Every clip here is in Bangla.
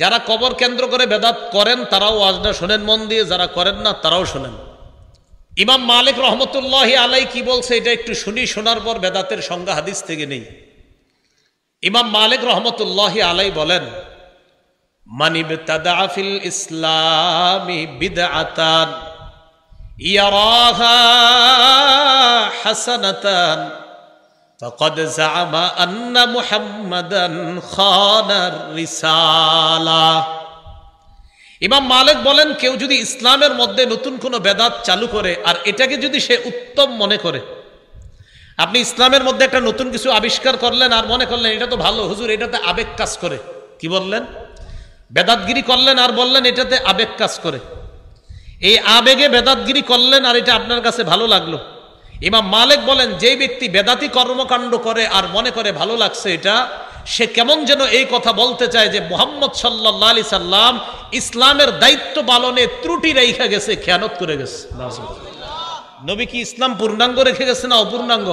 যারা কবর কেন্দ্র করে বেদাত করেন তারাও ওয়াজটা শোনেন মন দিয়ে, যারা করেন না তারাও শোনেন। ইমাম মালিক রহমতুল্লাহ আলাই কি বলছে এটা একটু শুনি, শোনার পর বেদাতের সংজ্ঞা হাদিস থেকে নেই। ইমাম মালিক রহমতুল্লাহ আলাই বলেন, মান ইবতাদা ফিল ইসলামি বিদআতান ইয়ারাহা হাসানাতান ফাকাদ জাআমা আন্না মুহাম্মাদান খানার রিসালা। ইমাম মালিক বলেন, কেউ যদি ইসলামের মধ্যে নতুন কোনো বেদাত চালু করে আর এটাকে যদি সে উত্তম মনে করে, আপনি ইসলামের মধ্যে একটা নতুন কিছু আবিষ্কার করলেন আর মনে করলেন এটা তো ভালো, হুজুর এটাতে আবেগ কাজ করে, কি বললেন, বেদাতগিরি করলেন আর বললেন এটাতে আবেগ কাজ করে, এই আবেগে বেদাতগিরি করলেন আর এটা আপনার কাছে ভালো লাগলো। ইমাম মালিক বলেন, যেই ব্যক্তি বেদাতি কর্মকাণ্ড করে আর মনে করে ভালো লাগছে এটা, সে কেমন যেন এই কথা বলতে চায় যে মুহাম্মদ সাল্লাল্লাহু আলাইহি সাল্লাম ইসলামের দায়িত্ব পালনে ত্রুটি রেখে গেছে, খেয়ানত করে গেছে। নবী কি ইসলাম পূর্ণাঙ্গ রেখে গেছে না অপূর্ণাঙ্গ?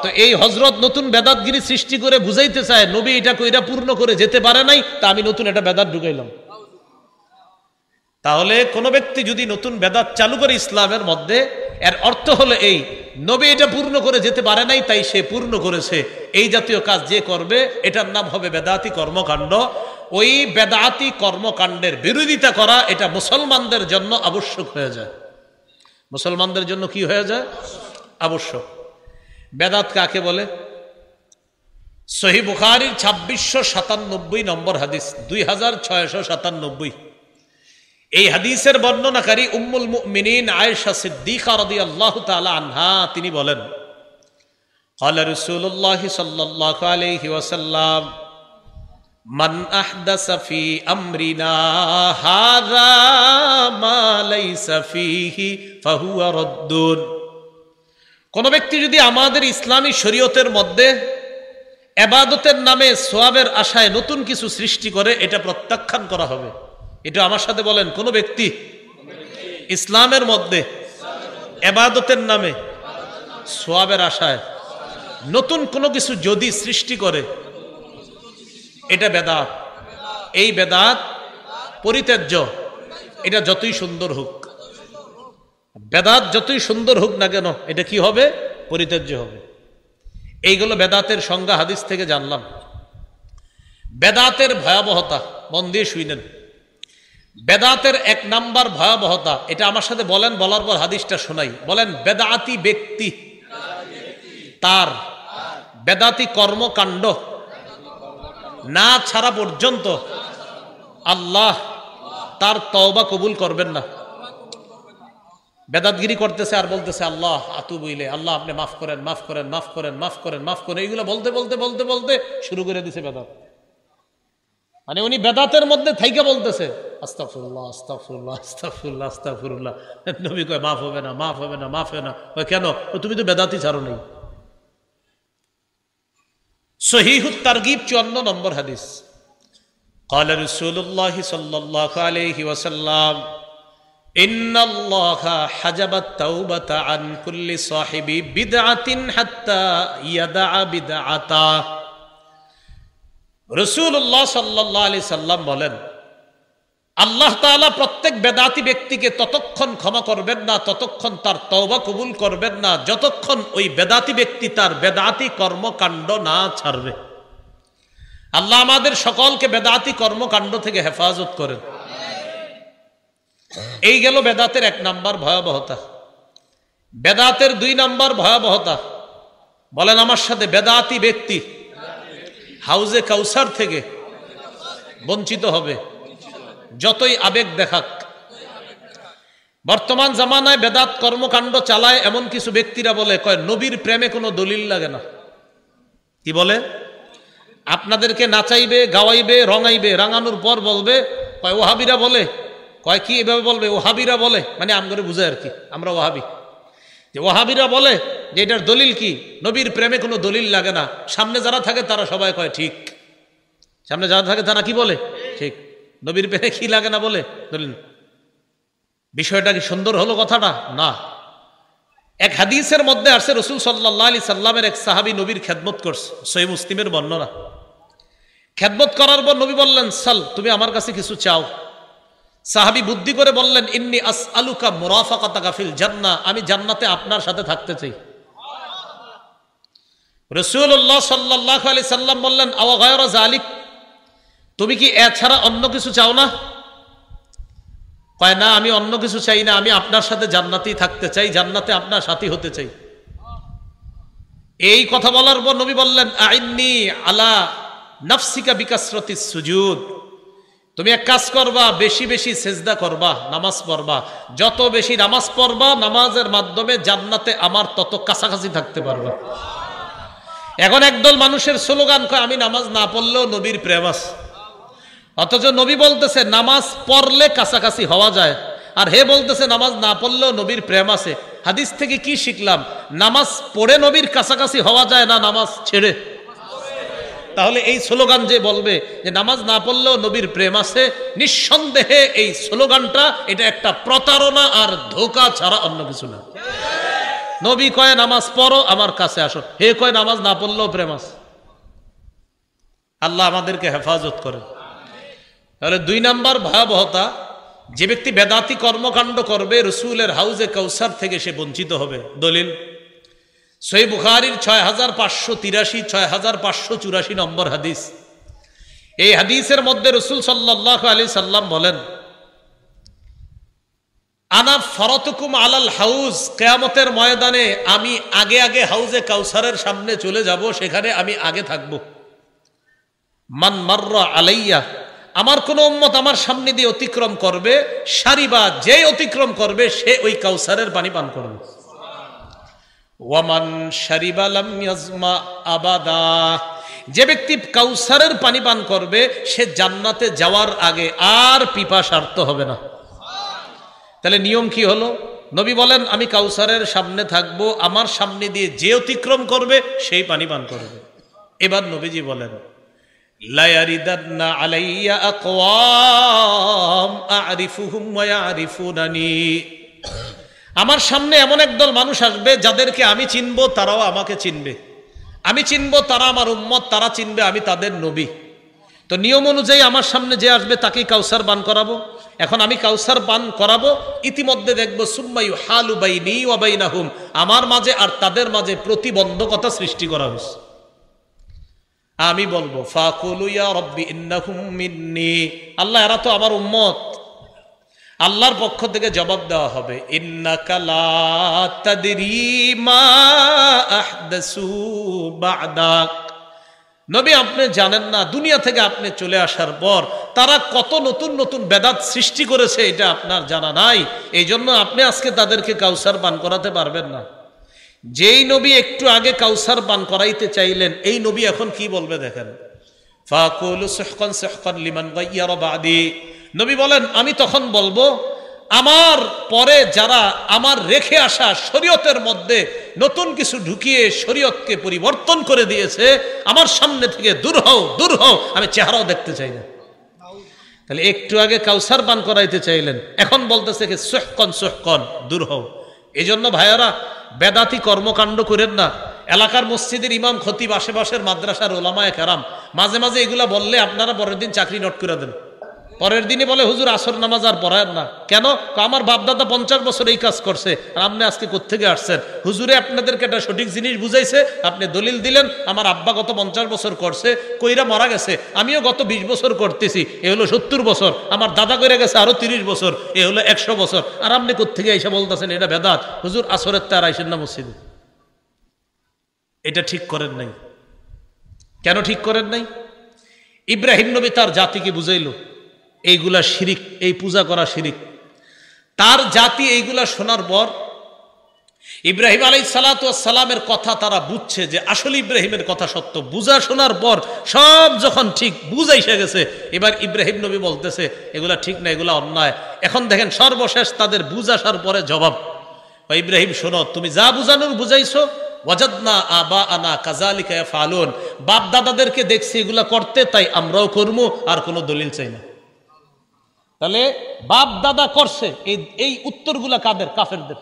তো এই হযরত নতুন বেদাতগিরি সৃষ্টি করে বুঝাইতে চায় নবী এটা কইরা পূর্ণ করে যেতে পারে নাই, তা আমি নতুন একটা বেদাত ঢুকাইলাম। তাহলে কোন ব্যক্তি যদি নতুন বেদাত চালু করে ইসলামের মধ্যে, এর অর্থ হলো এই, নবী এটা পূর্ণ করে যেতে পারে নাই তাই সে পূর্ণ করেছে। এই জাতীয় কাজ যে করবে এটার নাম হবে বেদাতি কর্মকাণ্ড। ওই বেদাতি কর্মকাণ্ডের বিরোধিতা করা এটা মুসলমানদের জন্য আবশ্যক হয়ে যায়। মুসলমানদের জন্য কি হয়ে যায়? আবশ্যক। বেদাত কাকে বলে? সহিহ বুখারীর 2697 নম্বর হাদিস, 2697। এই হাদিসের বর্ণনাকারী উম্মুল মুমিনিন আয়েশা সিদ্দিকা রাদিয়াল্লাহু তাআলা আনহা, তিনি বলেন, ক্বালা রাসূলুল্লাহ সাল্লাল্লাহু আলাইহি ওয়াসাল্লাম, মান আহদাসা ফি আমরিনা হাযা মা লাইসা ফীহি ফাহুয়া রাদ্দুন। কোন ব্যক্তি যদি আমাদের ইসলামী শরীয়তের মধ্যে ইবাদতের নামে সওয়াবের আশায় নতুন কিছু সৃষ্টি করে, এটা প্রত্যাখ্যান করা হবে। এটা আমার সাথে বলেন, কোন ব্যক্তি ইসলামের মধ্যে ইবাদতের নামে সওয়াবের আশায় নতুন কোনো কিছু যদি সৃষ্টি করে, এটা বেদাত। এই বেদাত পরিত্যাজ্য, এটা যতই সুন্দর হোক, বেদাত যতই সুন্দর হোক না কেন, এটা কি হবে? পরিত্যাজ্য হবে। এইগুলো বেদাতের সংজ্ঞা হাদিস থেকে জানলাম। বেদাতের ভয়াবহতা মন দিয়ে শুনেন। বেদাতের 1 নাম্বার ভয়াবহতা, এটা আমার সাথে বলেন, বলার পর হাদিসটা শোনাই। বলেন, বেদাতি ব্যক্তি তার বেদাতি কর্মকাণ্ড না ছাড়া পর্যন্ত আল্লাহ তার তওবা কবুল করবেন না। বেদাতগিরি করতেছে আর বলতেছে আল্লাহ আতুবু ইলাই, আল্লাহ আপনি মাফ করেন, মাফ করেন, মাফ করেন, মাফ করেন, মাফ করেন, এইগুলো বলতে বলতে বলতে বলতে শুরু করে দিছে বেদাত। মানে উনি বেদাতের মধ্যে থাইকা বলতেছে আস্তাগফিরুল্লাহ, আস্তাগফিরুল্লাহ, আস্তাগফিরুল্লাহ, আস্তাগফিরুল্লাহ। নবী কয় মাফ হবে না, মাফ হবে না, মাফ হবে না। কেন? তুমি তো বেদাতি ছাড়ো নাই। সহিহুত তারগীব 54 নম্বর হাদিস, ক্বালা রাসূলুল্লাহ সাল্লাল্লাহু আলাইহি ওয়াসাল্লাম, ইন্নাল্লাহা হাজাবাত তাওবাতা আন কুল্লি সাহিবি বিদআতিন হাত্তা ইয়াদা বিদআতা। রাসূলুল্লাহ সাল্লাল্লাহু আলাইহি সাল্লাম বলেন, আল্লাহ তাআলা প্রত্যেক বেদাতি ব্যক্তিকে ততক্ষণ ক্ষমা করবেন না, ততক্ষণ তার তওবা কবুল করবেন না, যতক্ষণ ওই বেদাতি ব্যক্তি তার বেদাতি কর্মকাণ্ড না ছাড়বে। আল্লাহ আমাদের সকলকে বেদাতি কর্মকাণ্ড থেকে হেফাজত করেন। এই গেল বেদাতের 1 নাম্বার ভয়াবহতা। বেদাতের 2 নাম্বার ভয়াবহতা, বলেন আমার সাথে, বেদাতি ব্যক্তি হাউজে কাউসার থেকে বঞ্চিত হবে, যতই আবেগ দেখাক। বর্তমান জামানায় বেদাত কর্মকাণ্ড চালায় এমন কিছু ব্যক্তিরা বলে, কয় নবীর প্রেমে কোনো দলিল লাগে না। কি বলে? আপনাদেরকে নাচাইবে, গাওয়াইবে, রঙাইবে, রাঙানোর পর বলবে, কয় ওহাবিরা বলে। কয় কি এভাবে বলবে? ওহাবিরা বলে, মানে আমগরে বুঝায় আর কি, আমরা ওহাবি। যে ওহাবিরা বলে যে এটার দলিল কি? নবীর প্রেমে কোনো দলিল লাগে না। সামনে যারা থাকে তারা সবাই কয় ঠিক, সামনে যারা থাকে তারা কি বলে? ঠিক। নবীর প্রেমে কি লাগে না বলে দলিল। বিষয়টা কি সুন্দর হলো কথাটা? না। এক হাদিসের মধ্যে আসছে, রাসূল সাল্লাল্লাহু আলাইহি সাল্লামের এক সাহাবী নবীর খেদমত করছে, সহিহ মুসলিমের বর্ণনা। খেদমত করার পর নবী বললেন, সাল, তুমি আমার কাছে কিছু চাও। সাহাবী বুদ্ধি করে বললেন, ইন্নী আসআলুকা মুরাফাকাতাকা ফিল জান্নাহ, আমি জান্নাতে আপনার সাথে থাকতে চাই। রাসূলুল্লাহ সাল্লাল্লাহু আলাইহি সাল্লাম বললেন, আওয়া গায়রা যালিক, তুমি কি এছাড়া অন্য কিছু চাও না? কয়, না, আমি অন্য কিছু চাই না, আমি আপনার সাথে জান্নাতেই থাকতে চাই, জান্নাতে আপনার সাথী হতে চাই। এই কথা বলার পর নবী বললেন, আইন্নী আলা নাফসিকা বিকাসরাতিস সুজুদ, তুমি এক কাজ করবা, বেশি বেশি সেজদা করবা, নামাজ পড়বা। যত বেশি নামাজ পড়বা, নামাজের মাধ্যমে জান্নাতে আমার তত কাছাকাছি থাকতে পারবা। এখন একদল মানুষের স্লোগান কয়, আমি নামাজ না পড়লেও নবীর প্রেম আছে। অথচ নবী বলতেছে নামাজ পড়লে কাছাকাছি হওয়া যায়, আর হে বলতেছে নামাজ না পড়লেও নবীর প্রেম আছে। হাদিস থেকে কি শিখলাম? নামাজ পড়ে নবীর কাছাকাছি হওয়া যায় না নামাজ ছেড়ে? তাহলে এই স্লোগান যে বলবে যে নামাজ না পড়লেও নবীর প্রেম আছে, নিঃসন্দেহে এই স্লোগানটা এটা একটা প্রতারণা আর ধোঁকা ছাড়া অন্য কিছু না। নবী কয় নামাজ পড়ো, আমার কাছে আসো, হে কয় নামাজ না পড়লেও প্রেম আছে। আল্লাহ আমাদেরকে হেফাজত করে। তাহলে 2 নাম্বার ভয়াবহতা, যে ব্যক্তি বেদাতি কর্মকাণ্ড করবে রসুলের হাউজে কাউসার থেকে সে বঞ্চিত হবে। দলিল সহিহ বুখারীর 6583, 6584 নম্বর হাদিস। এই হাদিসের মধ্যে রসুল সাল্লাল্লাহু আলাইহি সাল্লাম বলেন, আনা ফরতুকুম আলাল হাউজ, কিয়ামতের ময়দানে আমি আগে আগে হাউজে কাউসারের সামনে চলে যাব, সেখানে আমি আগে থাকব। মান মাররা আলাইয়া, আমার কোন উম্মত আমার সামনে দিয়ে অতিক্রম করবে, সারিবা, যে অতিক্রম করবে সে ওই কাউসারের পানি পান করবে। ওয়ামান শারিবা লাম ইয়াজমা আবাদা, যে ব্যক্তি কাউসারের পানি পান করবে সে জান্নাতে যাওয়ার আগে আর পিপাসার্ত হবে না। তাহলে নিয়ম কি হলো? নবী বলেন আমি কাউসারের সামনে থাকবো, আমার সামনে দিয়ে যে অতিক্রম করবে সেই পানি পান করবে। এবার নবীজি বলেন, লা ইয়ারিদান্না আলাইয়া আকওয়াম আ'রিফুহুম ওয়া ইয়া'রিফুনানি, আমার সামনে এমন একদল মানুষ আসবে যাদেরকে আমি চিনবো, তারাও আমাকে চিনবে, আমি চিনবো, তারা আমার উম্মত, তারা চিনবে আমি তাদের নবী। তো নিয়ম অনুযায়ী আমার সামনে যে আসবে তাকেই কাউসার পান করাবো। এখন আমি কাউসার পান করাবো, ইতিমধ্যে দেখবো সুম্মা ইউহালু বাইনি ওয়া বাইনাহুম, আমার মাঝে আর তাদের মাঝে প্রতিবন্ধকতা সৃষ্টি করা হয়েছে। আমি বলবো ফাকুলু ইয়া রাব্বি ইন্নাহুম মিন্নি, আল্লাহ এরা তো আমার উম্মত। আল্লাহর পক্ষ থেকে জবাব দেওয়া হবে, ইন্নাকা লা তাদরি মা আহদাসু বা'দাক, নবী আপনি জানেন না দুনিয়া থেকে আপনি চলে আসার পর তারা কত নতুন নতুন বেদাত সৃষ্টি করেছে, এটা আপনার জানা নাই। এই জন্য আপনি আজকে তাদেরকে কাউসার পান করাতে পারবেন না। যেই নবী একটু আগে কাউসার পান করাইতে চাইলেন, এই নবী এখন কি বলবে দেখেন, ফাকুলু সুহকান সুহকান লিমান গায়্যারা বাদি, নবী বলেন আমি তখন বলবো আমার পরে যারা আমার রেখে আসা শরীয়তের মধ্যে নতুন কিছু ঢুকিয়ে শরীয়তকে পরিবর্তন করে দিয়েছে, আমার সামনে থেকে দূর হও, দূর হও, আমি চেহারাও দেখতে চাই না। তাহলে একটু আগে কাউসার পান করাইতে চাইলেন, এখন বলতেছে কি সুহকান সুহকান, দূর হও। এই জন্য ভাইয়ারা বেদাতি কর্মকাণ্ড করেন না। এলাকার মসজিদের ইমাম খতিব, আশেপাশের মাদ্রাসার ওলামায়ে কেরাম মাঝে মাঝে এগুলা বললে আপনারা পরের দিন চাকরি নোট করে দেন। পরের দিনই বলে হুজুর আসর নামাজ আর পড়ায়েন না কেন? আমার বাপদাদা 50 বছর এই কাজ করছে, আর আপনি আজকে কোত্থেকে আসছেন? হুজুরে আপনাদেরকে একটা সঠিক জিনিস বুঝাইছে, আপনি দলিল দিলেন আমার আব্বা গত 50 বছর করছে, কইরা মারা গেছে, আমিও গত 20 বছর করতেছি, এ হলো 70 বছর, আমার দাদা কইরা গেছে আরো 30 বছর, এ হলো 100 বছর, আর আপনি কোত্থেকে এসে বলতেছেন এটা বেদাত? হুজুর আসরের তার আইসেন না মসজিদে। এটা ঠিক করেন নাই। কেন ঠিক করেন নাই? ইব্রাহিম নবী তার জাতিকে বুঝাইলো এইগুলা শিরিক, এই পূজা করা শিরিক। তার জাতি এইগুলা শোনার পর ইব্রাহিম আলাইহিস সালাতু ওয়াস সালামের কথা তারা বুঝছে যে আসলে ইব্রাহিমের কথা সত্য। বুঝা শোনার পর সব যখন ঠিক বুঝাইসে গেছে, এবার ইব্রাহিম নবী বলতেছে এগুলা ঠিক না, এগুলা অন্যায়। এখন দেখেন সর্বশেষ তাদের বুঝ আসার পরে জবাব, ইব্রাহিম শোনো, তুমি যা বুঝানোর বুঝাইছো, ওয়াজাদনা আবাআনা কাযালিকা ইয়াফআলুন, বাপ দাদাদেরকে দেখছি এগুলা করতে, তাই আমরাও করবো, আর কোনো দলিল চাই না। তাহলে বাপ দাদা করছে, এই উত্তরগুলা কাদের? কাফেরদের।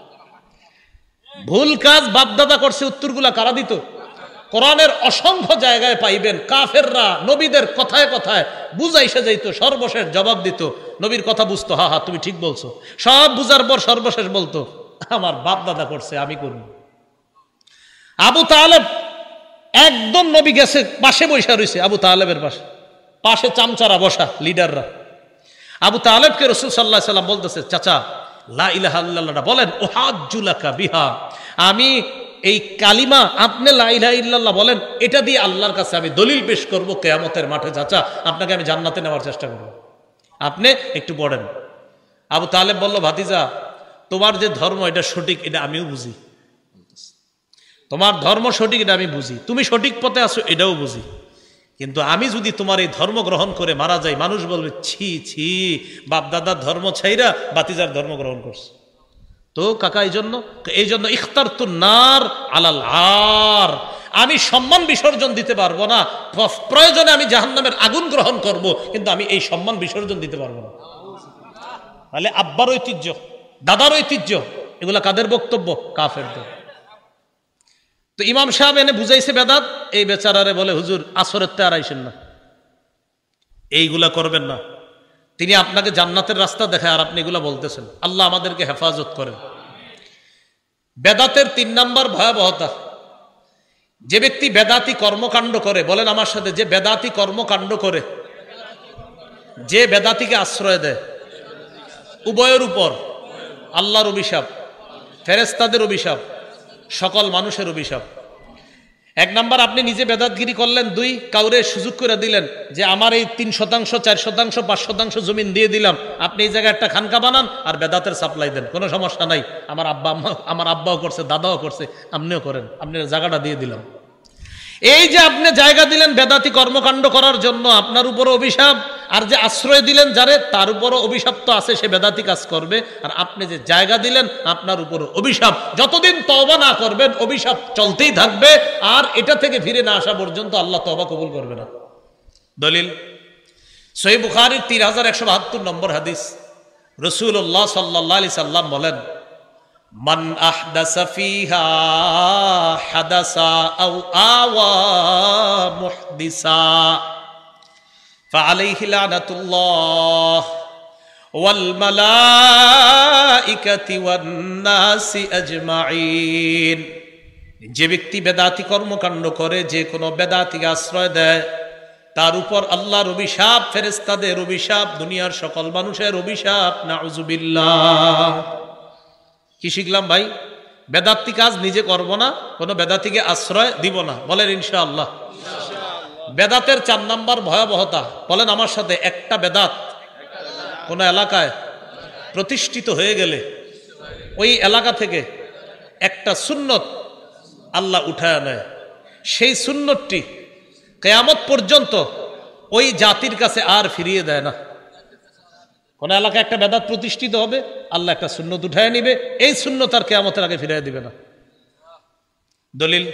ভুল কাজ বাপ দাদা করছে, উত্তরগুলা কারা দিত? কোরআনের অসংখ্য জায়গায় পাইবেন কাফেররা নবীদের কথায় কথায় বুঝাইসে যাইত, সর্বশেষ জবাব দিত, নবীর কথা বুঝতো, হা হা তুমি ঠিক বলছো, সব বুঝার পর সর্বশেষ বলতো আমার বাপ দাদা করছে আমি করব। আবু তালেব একদম নবী গেছে পাশে বসা রয়েছে, আবু তালেবের পাশে পাশে চামচারা বসা লিডাররা। আবু তালেবকে রাসূল সাল্লাল্লাহু আলাইহি সাল্লাম বলতেছে, চাচা লা ইলাহা ইল্লাল্লাহ বলেন, উহাজ্জুলাকা বিহা, আমি এই কালিমা আপনি লা ইলাহা ইল্লাল্লাহ বলেন, এটা দিয়ে আল্লাহর কাছে আমি দলিল পেশ করব কিয়ামতের মাঠে, চাচা আপনাকে আমি জান্নাতে নেওয়ার চেষ্টা করব, আপনি একটু পড়েন। আবু তালেব বলল, ভাতিজা তোমার যে ধর্ম এটা সঠিক, এটা আমিও বুঝি, তোমার ধর্ম সঠিক এটা আমি বুঝি, তুমি সঠিক পথে আছো এটাও বুঝি, কিন্তু আমি যদি তোমার এই ধর্ম গ্রহণ করে মারা যাই, মানুষ বলবে ছি ছি বাপ দাদার ধর্ম ছাইরা বাতিজার ধর্ম গ্রহণ করছে। তো কাকা এই জন্য ইখতারতুন নার আলাল আর, আমি সম্মান বিসর্জন দিতে পারবো না, প্রয়োজনে আমি জাহান্নামের আগুন গ্রহণ করব, কিন্তু আমি এই সম্মান বিসর্জন দিতে পারবো না। তাহলে আব্বার ঐতিহ্য, দাদার ঐতিহ্য, এগুলা কাদের বক্তব্য? কাফেরদের। তো ইমাম সাহেব এনে বুঝাইছে বেদাত, এই বেচারারে বলে হুজুর আসরের তে আর আইসেন না, এইগুলা করবেন না, তিনি আপনাকে জান্নাতের রাস্তা দেখায় আর আপনি এগুলা বলতেছেন। আল্লাহ আমাদেরকে হেফাজত করেন। বেদাতের 3 নাম্বার ভয়াবহতা, যে ব্যক্তি বেদাতি কর্মকাণ্ড করে, বলেন আমার সাথে, যে বেদাতি কর্মকাণ্ড করে, যে বেদাতিকে আশ্রয় দেয়, উভয়ের উপর আল্লাহর অভিশাপ, ফেরেশতাদের অভিশাপ, সকল মানুষের অভিশাপ। 1 নাম্বার আপনি নিজে বেদাতগিরি করলেন, 2 কাউরে সুযোগ করে দিলেন যে আমার এই 3%, 4%, 5% জমিন দিয়ে দিলাম, আপনি এই জায়গায় একটা খানকা বানান আর বেদাতের সাপ্লাই দেন, কোনো সমস্যা নাই, আমার আব্বাও করছে, দাদাও করছে, আপনিও করেন, আপনি জায়গাটা দিয়ে দিলাম। এই যে আপনি জায়গা দিলেন বেদাতি কর্মকাণ্ড করার জন্য, আপনার উপরও অভিশাপ, আর যে আশ্রয় দিলেন যারে, তার উপরও অভিশাপ তো আছে, সে বেদাতি কাজ করবে, আর আপনি যে জায়গা দিলেন আপনার উপরও অভিশাপ। যতদিন তওবা না করবেন অভিশাপ চলতেই থাকবে, আর এটা থেকে ফিরে না আসা পর্যন্ত আল্লাহ তওবা কবুল করবে না। দলিল সহিহ বুখারীর 3172 নম্বর হাদিস, রাসূলুল্লাহ সাল্লাল্লাহু আলাইহি সাল্লাম বলেন, মান আহদাসা ফিহা হাদাসা আও আওয়া মুহদিসা ফাআলাইহি লানাতুল্লাহ ওয়াল মালাইকাতি ওয়ান নাসি আজমাইন। যে ব্যক্তি বেদাতি কর্মকাণ্ড করে, যে কোনো বেদাতিকে আশ্রয় দেয়, তার উপর আল্লাহর অভিশাপ, ফেরেশতাদের অভিশাপ, দুনিয়ার সকল মানুষের অভিশাপ, নাউযুবিল্লাহ। কি শিখলাম ভাই? বেদাতি কাজ নিজে করব না, কোনো বেদাতিকে আশ্রয় দিব না, বলেন ইনশাআল্লাহ। বেদাতের 4 নাম্বার ভয়াবহতা, বলেন আমার সাথে, একটা বেদাত কোন এলাকায় প্রতিষ্ঠিত হয়ে গেলে ওই এলাকা থেকে একটা সুন্নত আল্লাহ উঠায় নেয়, সেই সুন্নতটি কিয়ামত পর্যন্ত ওই জাতির কাছে আর ফিরিয়ে দেয় না। কোন এলাকায় একটা বেদাত প্রতিষ্ঠিত হবে, আল্লাহ একটা সুন্নত উঠায় নিবে, এই সুন্নত আর কিয়ামতের আগে ফিরিয়ে দিবে না। দলিল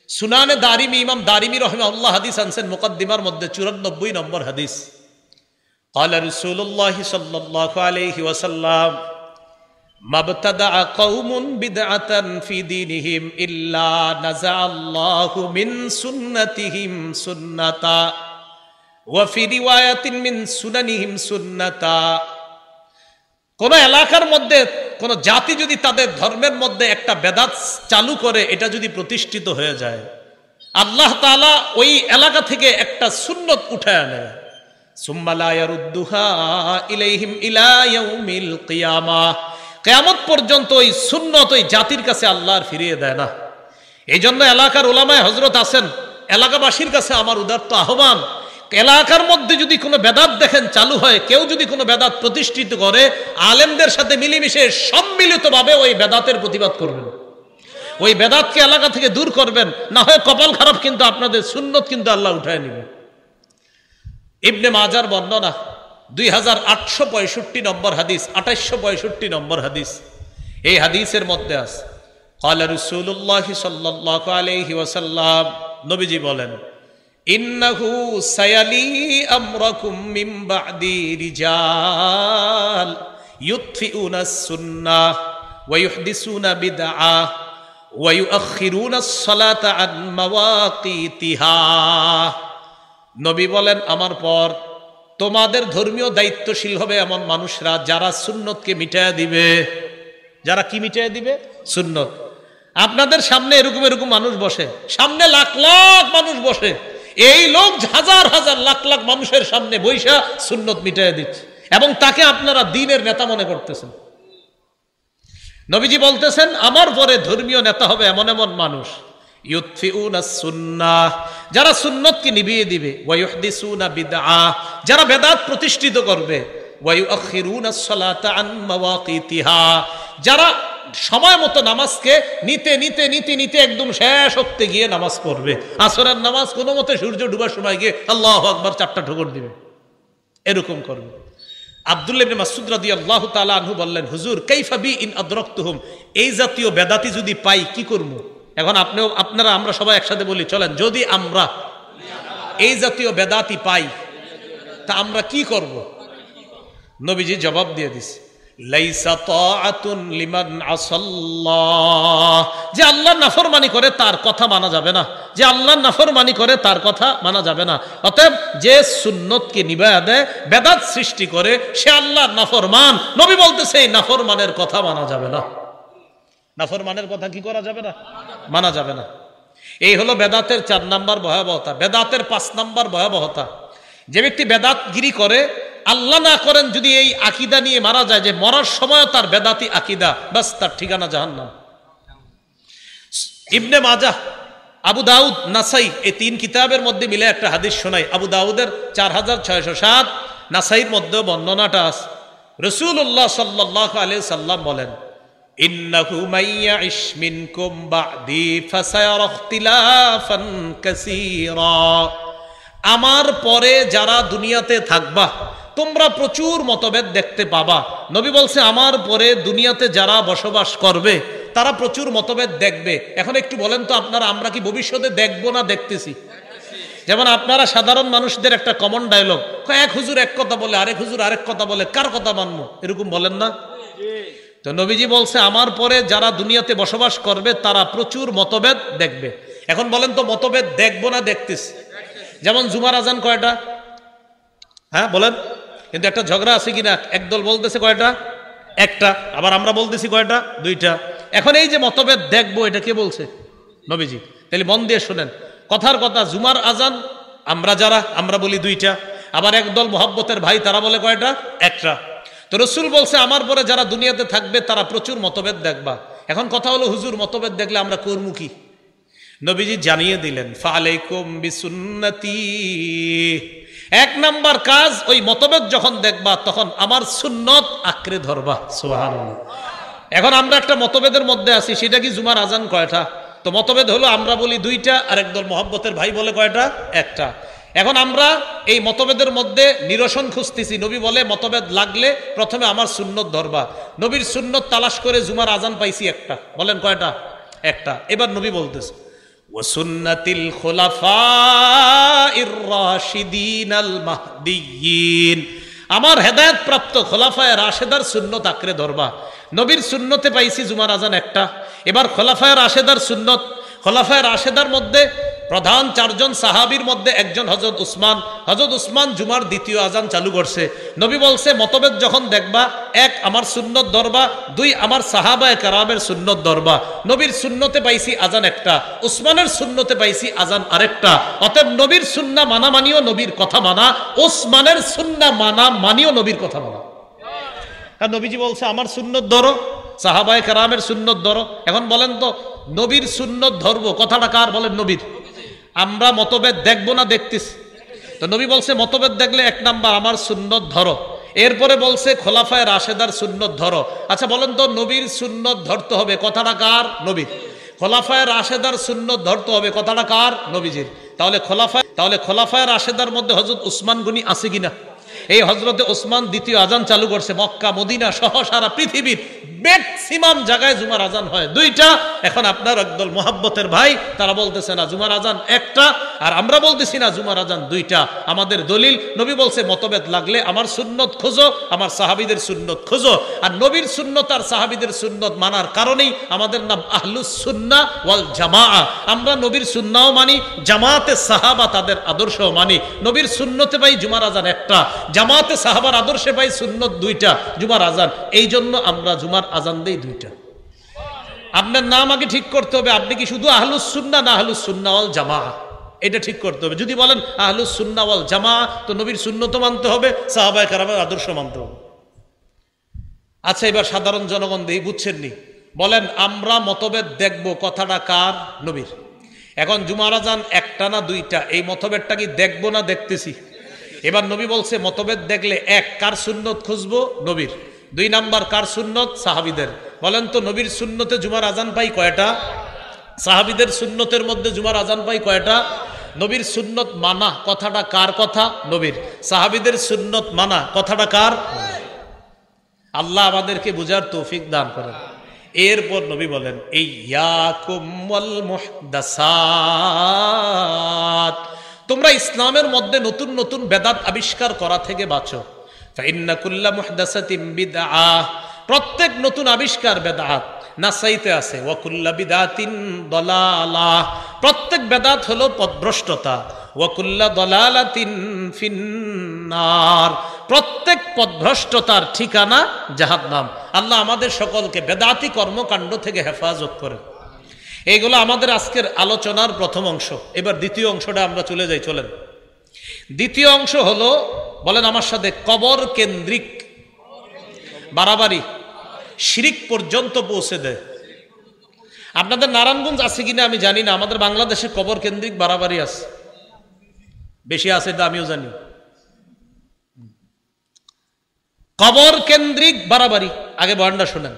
সুনানে দারিমি, ইমাম দারিমি রাহিমাহুল্লাহ হাদিস আনছেন মুকদ্দিমার মধ্যে 94 নম্বর হাদিস। قال رسول الله صلى الله عليه وسلم ما ابتدع قوم بدعة في دينهم إلا نزع الله من سنتهم سنة وفي رواية من سننهم سنة। কোন এলাকার মধ্যে কোন জাতি যদি তাদের ধর্মের মধ্যে একটা বেদাত চালু করে, এটা যদি প্রতিষ্ঠিত হয়ে যায়, আল্লাহ তাআলা ওই এলাকা থেকে একটা সুন্নত উঠায় নেয়, সুম্মা লা ইয়ারুদ্দুহা ইলাইহিম ইলা ইয়াউমিল কিয়ামাহ, কিয়ামত পর্যন্ত ওই সুন্নত ওই জাতির কাছে আল্লাহ আর ফিরিয়ে দেয় না। এই জন্য এলাকার ওলামায়ে হযরত আছেন, এলাকাবাসীর কাছে আমার উদাত্ত আহ্বান, এলাকার মধ্যে যদি কোনো বেদাত দেখেন চালু হয়, কেউ যদি কোনো বেদাত প্রতিষ্ঠিত করে, আলেমদের সাথে মিলেমিশে সম্মিলিতভাবে ওই বেদাতের প্রতিবাদ করবেন, ওই বেদাতকে এলাকা থেকে দূর করবেন, না হয় কপাল খারাপ, কিন্তু আপনাদের সুন্নত কিন্তু আল্লাহ উঠায় নেবেন। ইবনে মাজার বর্ণনা 2865 নম্বর হাদিস, 2865 নম্বর হাদিস, এই হাদিসের মধ্যে আছে ক্বালা রাসূলুল্লাহ সাল্লাল্লাহু আলাইহি ওয়াসাল্লাম, নবীজি বলেন, ইন্নাহু সায়ালি আমরাকুম মিন বা'দি রিজাল ইউতফিউনা সুন্নাহ ওয়া ইউহদিসুনা বিদআহ ওয়া ইউআখিরুনাস সালাতা আন মাওয়াকিতিহা। নবী বলেন আমার পর তোমাদের ধর্মীয় দায়িত্বশীল হবে এমন মানুষরা যারা সুন্নতকে মিটায়া দিবে। যারা কি মিটায়া দিবে? সুন্নত। আপনাদের সামনে এরকম এরকম মানুষ বসে, সামনে লাখ লাখ মানুষ বসে, এই লোক হাজার হাজার লাখ লাখ মানুষের সামনে বৈশা সুন্নত মিটায়া দিচ্ছে এবং তাকে আপনারা দ্বীনের নেতা মনে করতেছেন। নবীজি বলতেছেন আমার পরে ধর্মীয় নেতা হবে এমন এমন মানুষ ইউতফিউনাস সুন্নাহ, যারা সুন্নতকে নিভিয়ে দিবে, ওয়া ইউহদিসুনা বিদআহ, যারা বেদাত প্রতিষ্ঠিত করবে, ওয়া ইউআখিরুনাস সালাতা আন মাওয়াকিতিহা, যারা সময় মতো নামাজকে নিতে নিতে নিতে নিতে একদম শেষ হতে গিয়ে নামাজ পড়বে। আসরের নামাজ কোনো মতে সূর্য ডুবার সময় গিয়ে আল্লাহু আকবার 4টা ঠোকর দিবে, এরকম করবে। আব্দুল্লাহ ইবনে মাসউদ রাদিয়াল্লাহু তাআলা আনহু বললেন, হুজুর কাইফা বি ইন আদরাকতুহুম, এই জাতীয় বেদাতি যদি পাই কি করব? এখন আপনারা আমরা সবাই একসাথে বলি, চলেন, যদি আমরা এই জাতীয় বেদাতি পাই তা আমরা কি করব? নবীজি জবাব দিয়ে দিছে, লাইসা তাআতুন লিমান আসাল্লাহ, যে আল্লাহর নাফরমানি করে তার কথা মানা যাবে না, যে আল্লাহর নাফরমানি করে তার কথা মানা যাবে না। অতএব যে সুন্নতকে নিভায়া দেয়, বেদাত সৃষ্টি করে, সে আল্লাহর নাফরমান। নবী বলতেছে এই নাফরমানের কথা মানা যাবে না। নাফরমানের কথা কি করা যাবে না? মানা যাবে না। এই হলো বেদাতের 4 নাম্বার ভয়াবহতা। বেদাতের 5 নাম্বার ভয়াবহতা, যে ব্যক্তি বেদাতগিরি করে, আল্লাহ না করেন যদি এই আকীদা নিয়ে মারা যায় যে মরার সময় তার বেদাতি আকীদা, বাস তার ঠিকানা জাহান্নাম। ইবনে মাজাহ, আবু দাউদ, নাসাই, এই 3 কিতাবের মধ্যে মিলে একটা হাদিস শোনাই। আবু দাউদের 4607, নাসাইর মধ্যে বর্ণনাটা আছে। রাসূলুল্লাহ সাল্লাল্লাহু আলাইহি সাল্লাম বলেন, ইন্নাহু মাইয়াইশ মিনকুম বা'দি ফাসায়ারা ইখতিলাফান কাসীরা, আমার পরে যারা দুনিয়াতে থাকবা তোমরা প্রচুর মতভেদ দেখতে পাবা। নবী বলছে আমার পরে দুনিয়াতে যারা বসবাস করবে তারা প্রচুর মতভেদ দেখবে। এখন একটু বলেন তো আপনারা, আমরা কি ভবিষ্যতে দেখবো না দেখতেছি? যেমন আপনারা সাধারণ মানুষদের একটা কমন ডায়লগ, এক হুজুর এক কথা বলে, আরেক হুজুর আরেক কথা বলে, কার কথা মানবো, এরকম বলেন না? তো নবীজি বলছে আমার পরে যারা দুনিয়াতে বসবাস করবে তারা প্রচুর মতভেদ দেখবে। এখন বলেন তো মতভেদ দেখবো না দেখতেছি? যেমন জুমার আজান কয়টা? হ্যাঁ বলেন, কিন্তু একটা ঝগড়া আছে কিনা? একদল বলতেছে কয়টা? একটা, আবার আমরা বলতেছি কয়টা? 2টা। এখন এই যে মতভেদ দেখবো, এটা কে বলছে? নবীজি। তাহলে মন দিয়ে শুনেন, কথার কথা, জুমার আজান আমরা বলি 2টা, আবার একদল মোহাব্বতের ভাই তারা বলে কয়টা? একটা। তো রাসূল বলছে আমার পরে যারা দুনিয়াতে থাকবে তারা প্রচুর মতভেদ দেখবা। এখন কথা হলো, হুজুর মতভেদ দেখলে আমরা করবো কি? নবীজি জানিয়ে দিলেন, ফালাইকুম বিসুন্নতি, 1 নাম্বার কাজ, ওই মতভেদ যখন দেখবা তখন আমার সুন্নত আঁকড়ে ধরবা। সুবহানাল্লাহ। এখন আমরা একটা মতভেদের মধ্যে আছি, সেটা কি জুমার আজান কয়টা? তো মতভেদ হলো আমরা বলি 2টা, আর একদল মোহাব্বতের ভাই বলে কয়টা? একটা। এখন আমরা এই মতভেদের মধ্যে নিরসন খুঁজতেছি। নবী বলে মতভেদ লাগলে প্রথমে আমার সুন্নত ধরবা। নবীর সুন্নত তালাশ করে জুমার আজান পাইছি একটা। বলেন কয়টা? একটা। এবার নবী বলতেছে, ওয়াসুন্নাতিল খুলাফাইর রাশিদিনাল মাহদিয়িন, আমার হেদায়েত প্রাপ্ত খোলাফায়ে রাশেদার সুন্নত আঁকড়ে ধরবা। নবীর সুন্নতে পাইছি জুমার আজান একটা, এবার খোলাফায়ে রাশেদার সুন্নত। খোলাফায়ে রাশেদার মধ্যে প্রধান 4 জন সাহাবীর মধ্যে একজন হযরত উসমান। হযরত উসমান জুমার 2য় আজান চালু করছে। নবী বলছে মতভেদ যখন দেখবা, 1 আমার সুন্নত ধরবা, 2 আমার সাহাবায়ে কেরামের সুন্নত ধরবা। নবীর সুন্নতে পাইছি আজান একটা, উসমানের সুন্নতে পাইছি আজান আরেকটা। অতএব নবীর সুন্নাহ মানা মানিও নবীর কথা মানা, উসমানের সুন্নাহ মানা মানিও নবীর কথা মানা। আর নবীজি বলছে আমার সুন্নত ধরো, সাহাবায়ে কেরামের সুন্নত ধরো। এখন বলেন তো নবীর সুন্নত ধরবো, কথাটা কার? বলেন নবীর। আমরা মতভেদ দেখবো না দেখতেছি? তো নবী বলছে মতভেদ দেখলে 1 নাম্বার আমার সুন্নত ধরো, এরপরে বলছে খোলাফায়ে রাশেদার সুন্নত ধরো। আচ্ছা বলেন তো নবীর সুন্নত ধরতে হবে, কথাটা কার? নবীর। খোলাফায়ে রাশেদার সুন্নত ধরতে হবে, কথাটা কার? নবীজির। তাহলে খোলাফায়ে রাশেদার মধ্যে হযরত উসমান গনি আছে কিনা? এই হযরতে উসমান 2য় আজান চালু করছে। মক্কা মদিনা সহ সারা পৃথিবীর ম্যাক্সিমাম জায়গায় জুমার আজান হয় 2টা। এখন আপনার একদল মোহাব্বতের ভাই তারা বলতেছে না, জুমার আজান একটা, আর আমরা বলতেছি না জুমার আজান দুইটা। আমাদের দলিল, নবী বলছে মতভেদ লাগলে আমার সুন্নত খোঁজো, আমার সাহাবীদের সুন্নত খোঁজো। আর নবীর সুন্নত আর সাহাবীদের সুন্নত মানার কারণেই আমাদের নাম আহলুস সুন্নাহ ওয়াল জামাআহ। আমরা নবীর সুন্নাহও মানি, জামাতে সাহাবা তাদের আদর্শও মানি। নবীর সুন্নতে পাই জুমার আজান একটা, জামাতে সাহাবার আদর্শে পাই সুন্নত দুইটা, জুমার আজান। এই জন্য আমরা জুমার আজান দেই দুইটা। আপনার নাম আগে ঠিক করতে হবে, আপনি কি শুধু আহলুস সুন্নাহ না আহলুস সুন্নাহ ওয়াল জামাআহ, এটা ঠিক করতে হবে। যদি বলেন আহলুস সুন্নাহ ওয়াল জামাআহ, তো নবীর সুন্নত মানতে হবে, সাহাবায়ে কেরামের আদর্শ মানতে হবে। আচ্ছা, এবার সাধারণ জনগণ দেই, বুঝছেননি? বলেন আমরা মতভেদ দেখব, কথাটা কার? নবীর। এখন জুমার আজান একটা না দুইটা, এই মতভেদটা কি দেখবো না দেখতেছি? এবার নবী বলছে মতভেদ দেখলে এক, কার সুন্নত খুঁজবো? নবীর। দুই নাম্বার কার সুন্নত? সাহাবীদের। বলেন তো নবীর সুন্নতে জুমার আজান পাই কয়টা? সাহাবীদের সুন্নতের মধ্যে জুমার আজান পাই কয়টা? নবীর সুন্নত মানা, কথাটা কার কথা? নবীর। সাহাবীদের সুন্নত মানা, কথাটা কার? আল্লাহ আমাদেরকে বুঝার তৌফিক দান করেন। এরপর নবী বলেন ইয়াকুম ওয়াল মুহদাসাত, তোমরা ইসলামের মধ্যে নতুন নতুন বেদাত আবিষ্কার করা থেকে বাঁচো। ফাইন্না কুল্লা মুহদাসাতিন বিদআহ, প্রত্যেক নতুন আবিষ্কার বেদাত। নাসাইতে আছে ওয়া কুল্লা বিদআতিন দালালাহ, প্রত্যেক বেদাত হলো পথভ্রষ্টতা। ওয়া কুল্লা দালালাতিন ফিন্নার, প্রত্যেক পথভ্রষ্টতার ঠিকানা জাহান্নাম। আল্লাহ আমাদের সকলকে বেদাতি কর্মকাণ্ড থেকে হেফাজত করেন। এইগুলো আমাদের আজকের আলোচনার প্রথম অংশ। এবার দ্বিতীয় অংশটা আমরা চলে যাই, চলেন। দ্বিতীয় অংশ হলো, বলেন আমার সাথে, কবর কেন্দ্রিক বাড়াবাড়ি শিরিক পর্যন্ত পৌঁছে দেয়। আপনাদের নারায়ণগঞ্জ আছে কিনা আমি জানি না, আমাদের বাংলাদেশে কবর কেন্দ্রিক বাড়াবাড়ি আছে, বেশি আছে এটা আমিও জানি। কবর কেন্দ্রিক বাড়াবাড়ি, আগে বর্ণনা শোনেন।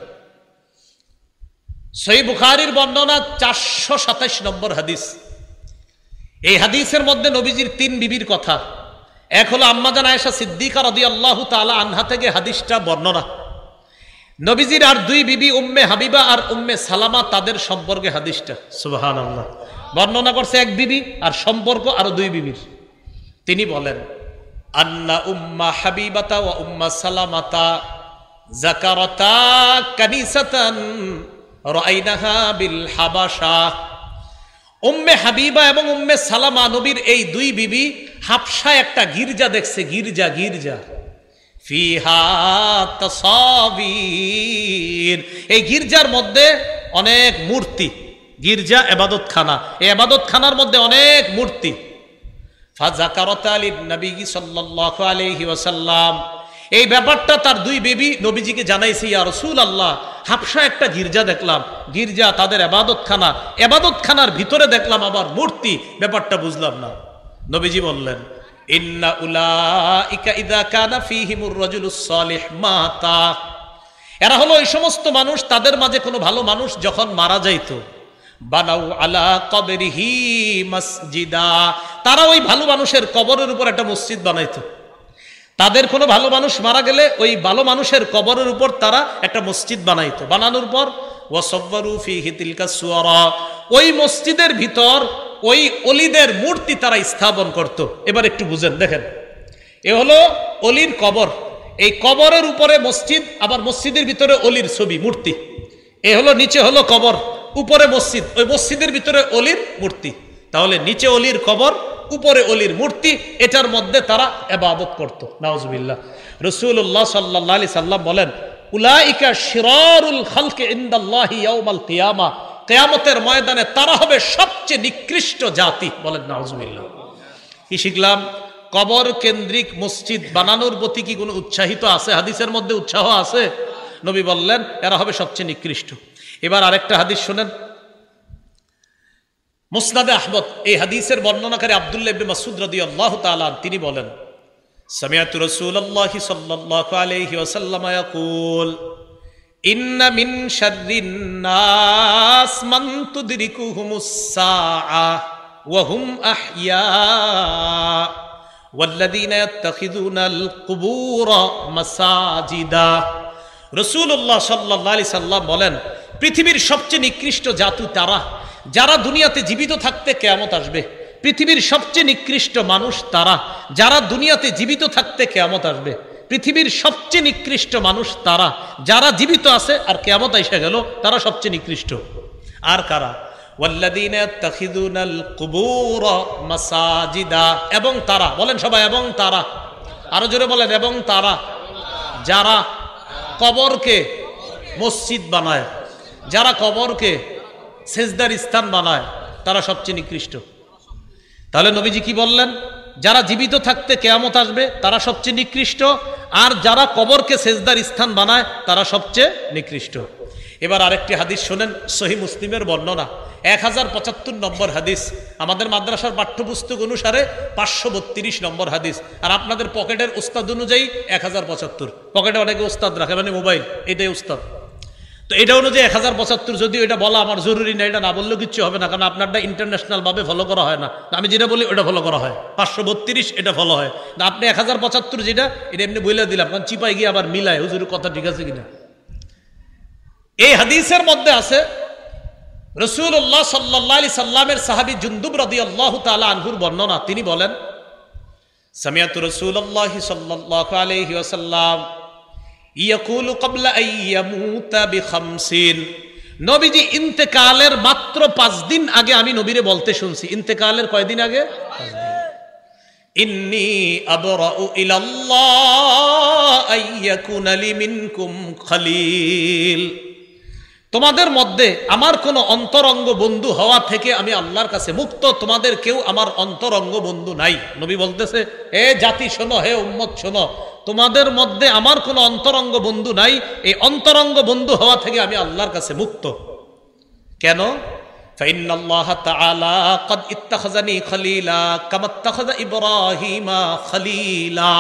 সহিহ বুখারীর বর্ণনা 427 নম্বর হাদিস। এই হাদিসের মধ্যে নবীজির 3 বিবির কথা। এক হলো আম্মাজান আয়েশা সিদ্দিকা রাদিয়াল্লাহু তাআলা আনহা থেকে হাদিসটা বর্ণনা। নবীজির আর 2 বিবি উম্মে হাবিবা আর উম্মে সালামা, তাদের সম্পর্কে হাদিসটা। সুবহানাল্লাহ। বর্ণনা করছে এক বিবি আর সম্পর্ক আরো 2 বিবির। তিনি বলেন আন্না উম্মা হাবিবাতা ওয়া উম্মা সালামাতা যাকারাতা কানিসাতান রাআইনাহা বিল হাবাশা। উম্মে হাবিবা এবং উম্মে সালামা, নবীর এই 2 বিবি হাবশায় একটা গির্জা দেখছে, গির্জা গির্জা ফিহা তাসাবির, এই গির্জার মধ্যে অনেক মূর্তি। গির্জা ইবাদতখানা, এই ইবাদতখানার মধ্যে অনেক মূর্তি। ফাযাকারাতা লিন-নবী সাল্লাল্লাহু আলাইহি ওয়াসাল্লাম, এই ব্যাপারটা তার 2 বিবি নবীজিকে জানাইছে, ইয়া রাসূলুল্লাহ, হাবশা একটা গির্জা দেখলাম, গির্জা তাদের ইবাদতখানা, ইবাদতখানার ভিতরে দেখলাম আবার মূর্তি, ব্যাপারটা বুঝলাম না। নবীজি বললেন ইন্না উলাইকা ইযা কানা ফীহিমুর রাজুলুস সালিহ মাতা, এরা হলো ওই সমস্ত মানুষ, তাদের মাঝে কোনো ভালো মানুষ যখন মারা যাইতো, বানাউ আলা কবরিহি মসজিদা, তারা ওই ভালো মানুষের কবরের উপর একটা মসজিদ বানাইতো। তাদের কোনো ভালো মানুষ মারা গেলে ওই ভালো মানুষের কবরের উপর তারা একটা মসজিদ বানাইতো। বানানোর পর ওয়াসাব্বারু ফীহি তিলকা সুওয়ারা, ওই মসজিদের ভিতর ওই অলিদের মূর্তি তারা স্থাপন করত। এবার একটু বুঝেন, দেখেন, এ হলো অলির কবর, এই কবরের উপরে মসজিদ, আবার মসজিদের ভিতরে অলির ছবি মূর্তি। এ হলো নিচে হলো কবর, উপরে মসজিদ, ওই মসজিদের ভিতরে অলির মূর্তি। তাহলে নিচে অলির কবর, উপরে অলির মূর্তি, এটার মধ্যে তারা ইবাদত করত। নাউজুবিল্লাহ। রাসূলুল্লাহ সাল্লাল্লাহু আলাইহি সাল্লাম বলেন উলাইকা শিরারুল খালকি ইনদাল্লাহি ইয়াউমাল কিয়ামা, কিয়ামতের ময়দানে তারা হবে সবচেয়ে নিকৃষ্ট জাতি। বলেন নাউজুবিল্লাহ। কি শিখলাম? কবর কেন্দ্রিক মসজিদ বানানোর প্রতি কি কোনো উৎসাহিত আছে? হাদিসের মধ্যে উৎসাহ আছে। নবী বললেন এরা হবে সবচেয়ে নিকৃষ্ট। এবার আরেকটা হাদিস শুনেন, মুসনাদে আহমদ, এই হাদিসের বর্ণনাকারী আব্দুল্লাহ ইবনে মাসউদ রাদিয়াল্লাহু তাআলা তিনি বলেন সামিআতু রাসূলুল্লাহি সাল্লাল্লাহু আলাইহি ওয়াসাল্লাম ইয়াকুল ইন্না মিন শাররিন নাস মান তুদরিকুহুমুস সাআ ওয়া হুম আহইয়া ওয়াল্লাযীনা ইয়াত্তাখিযুনাল কুবুরা মাসাজিদা। রাসূলুল্লাহ সাল্লাল্লাহু আলাইহি সাল্লাম বলেন পৃথিবীর সবচেয়ে নিকৃষ্ট জাতি তারা যারা দুনিয়াতে জীবিত থাকতে কিয়ামত আসবে, পৃথিবীর সবচেয়ে নিকৃষ্ট মানুষ তারা যারা দুনিয়াতে জীবিত থাকতে কিয়ামত আসবে। পৃথিবীর সবচেয়ে নিকৃষ্ট মানুষ তারা যারা জীবিত আছে আর কিয়ামত এসে গেল, তারা সবচেয়ে নিকৃষ্ট। আর কারা? ওয়াল্লাযীনা ইয়াত্তাখিযুনাল কুবুর মাসাজিদা, এবং তারা, বলেন সবাই এবং তারা, আরো জোরে বলেন এবং তারা, যারা কবরকে মসজিদ বানায়, যারা কবরকে সেজদার স্থান বানায়, তারা সবচেয়ে নিকৃষ্ট। তাহলে নবীজি কি বললেন? যারা জীবিত থাকতে কিয়ামত আসবে তারা সবচেয়ে নিকৃষ্ট, আর যারা কবরকে সেজদার স্থান বানায় তারা সবচেয়ে নিকৃষ্ট। এবার আরেকটি হাদিস শোনেন, সহিহ মুসলিমের বর্ণনা, 1075 নম্বর হাদিস, আমাদের মাদ্রাসার পাঠ্যপুস্তক অনুসারে 532 নম্বর হাদিস, আর আপনাদের পকেটের উস্তাদ অনুযায়ী 1075। পকেটে অনেকে উস্তাদ রাখে, মানে মোবাইল, এটাই উস্তাদ। তো এটা অনুযায়ী 1075, যদিও এটা বলা আমার জরুরি না, এটা না বললেও কিচ্ছু হবে না, কারণ আপনারটা ইন্টারন্যাশনাল ভাবে ফলো করা হয় না। আমি যেটা বলি ওটা ফলো করা হয়, 532 এটা ফলো হয় না। আপনি 1075 যেটা, এটা এমনি বলে দিলাম, কারণ চিপাই গিয়ে আবার মিলায় হুজুরের কথা ঠিক আছে কিনা। এই হাদিসের মধ্যে আছে রাসূলুল্লাহ সাল্লাল্লাহু আলাইহি সাল্লামের সাহাবী জুনদুব রাদিয়াল্লাহু তাআলা আনহুর বর্ণনা। তিনি বলেন, সামিআতু রাসূলুল্লাহ সাল্লাল্লাহু আলাইহি ওয়াসাল্লাম ইয়াকুলু ক্বাবলা আন ইয়ামুতা বিখামসিন, নবীজি ইন্তেকালের মাত্র 5 দিন আগে আমি নবীরে বলতে শুনছি। ইন্তেকালের কয়দিন আগে? 5 দিন। ইন্নী আবরাউ ইলাল্লাহ আইয়াকুনা লি মিনকুম খলিল, তোমাদের মধ্যে আমার কোন অন্তরঙ্গ বন্ধু হওয়া থেকে আমি আল্লাহর কাছে মুক্ত, তোমাদের কেউ আমার অন্তরঙ্গ বন্ধু নাই। নবী বলতেছে, হে জাতি শোনো, হে উম্মত শোনো, তোমাদের মধ্যে আমার কোন অন্তরঙ্গ বন্ধু নাই, এই অন্তরঙ্গ বন্ধু হওয়া থেকে আমি আল্লাহর কাছে মুক্ত। কেন? ফাইন্নাল্লাহ তাআলা ক্বাদ ইত্তাখাযানি খলিলা কামা ইত্তাখাযা ইব্রাহিমা খলিলা,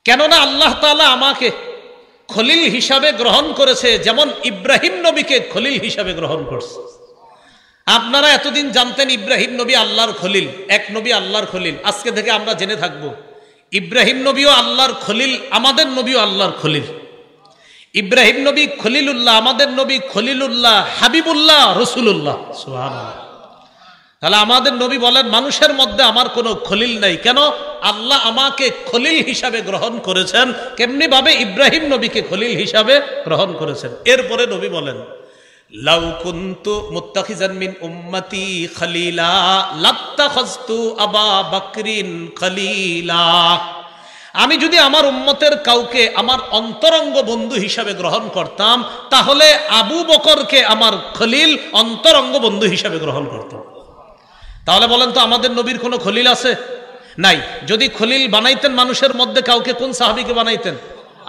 কেননা আল্লাহ তাআলা আমাকে খলিল হিসাবে গ্রহণ করেছে, যেমন ইব্রাহিম নবীকে খলিল হিসাবে গ্রহণ করছে। আপনারা এতদিন জানতেন ইব্রাহিম নবী আল্লাহর খলিল, এক নবী আল্লাহর খলিল। আজকে থেকে আমরা জেনে থাকব ইব্রাহিম নবীও আল্লাহর খলিল, আমাদের নবীও আল্লাহর খলিল। ইব্রাহিম নবী খলিলুল্লাহ, আমাদের নবী খলিলুল্লাহ, হাবিবুল্লাহ, রসুলুল্লাহ। সুবহানাল্লাহ। তাহলে আমাদের নবী বলেন, মানুষের মধ্যে আমার কোনো খলিল নাই। কেন? আল্লাহ আমাকে খলিল হিসাবে গ্রহণ করেছেন। কেমনি ভাবে? ইব্রাহিম নবীকে খলিল হিসাবে গ্রহণ করেছেন। এরপরে নবী বলেন, লাউ কুনতু মুত্তাখিজান মিন উম্মতি খলিলা লাত্তাখাযতু আবা বকরিন খলিলা, আমি যদি আমার উম্মতের কাউকে আমার অন্তরঙ্গ বন্ধু হিসাবে গ্রহণ করতাম, তাহলে আবু বকরকে আমার খলিল, অন্তরঙ্গ বন্ধু হিসাবে গ্রহণ করতাম। তাহলে বলেন তো, আমাদের নবীর কোনো খলিল আছে? নাই। যদি খলিল বানাইতেন মানুষের মধ্যে কাউকে, কোন সাহাবীকে বানাইতেন?